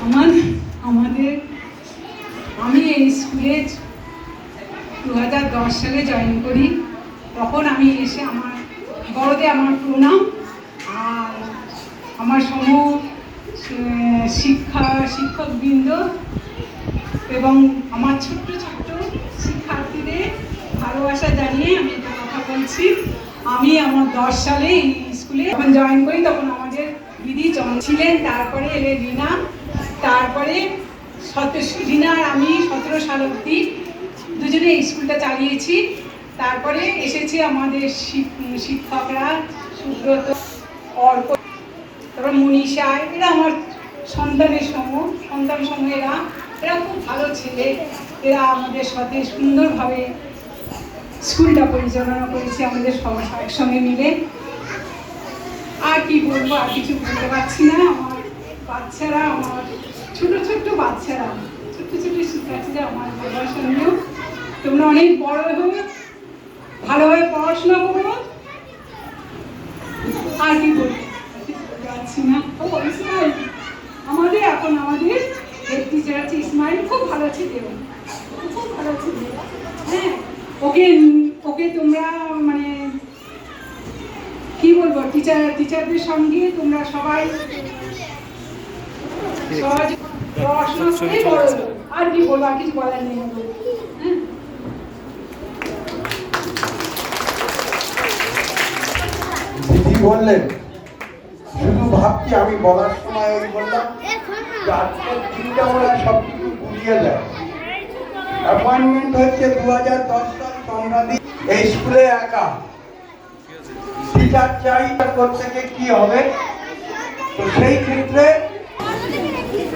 আমাদের আমি এই স্কুলে 2010 সালে জয়েন করি। তখন আমি এসে আমার বড়দের আমার প্রণাম, আর আমার শিক্ষকবৃন্দ এবং আমার ছোট্ট ছোট্ট শিক্ষার্থীদের ভালোবাসা জানিয়ে আমি একটা কথা বলছি। আমি আমার 10 সালে এই স্কুলে যখন জয়েন করি তখন আমাদের দিদি ছিলেন, তারপরে এলে রিনা, তারপরে রিনা আর আমি 17 সাল অবধি দুজনে এই স্কুলটা চালিয়েছি। তারপরে এসেছে আমাদের শিক্ষকরা সুব্রত, অর্ক, তারপর মনীষা, এরা আমার সন্তান সম এরা খুব ভালো ছেলে। এরা আমাদের সাথে সুন্দরভাবে স্কুলটা পরিচালনা করেছে আমাদের সবাই একসঙ্গে মিলে। আর কি বলবো, আর কিছু বলতে পারছি না। আমার বাচ্চারা, আমার ছোট ছোট্ট বাচ্চারা, ছোট্ট ছোট্ট শিক্ষার্থীরা আমার ভালোবাসা নিয়েও তোমরা অনেক বড় হয়ে ভালোভাবে পড়াশোনা করো। আর কি বলবো পারছি না। আমাদের হেড টিচার আছে ইসমাইল, খুব ভালো ছেলে, খুব ভালো ছেলে। হ্যাঁ, ওকে তোমরা মানে কি বলবো, টিচারদের সঙ্গে তোমরা সবাই পড়াশোনা করে বড়। আর কি বলবো, আর কিছু বলার নেই। হ্যাঁ, দিদি বললেন, শুধু ভাবছি আমি বলার সময় ওই বললাম আজকের দিনটা ওরা সব কিছু বুঝিয়ে দেয়। অ্যাপয়েন্টমেন্ট হচ্ছে 2010 সাল সংগ্রামী। এই স্কুলে একা টিচার চাই, প্রত্যেকে কি হবে, তো সেই ক্ষেত্রে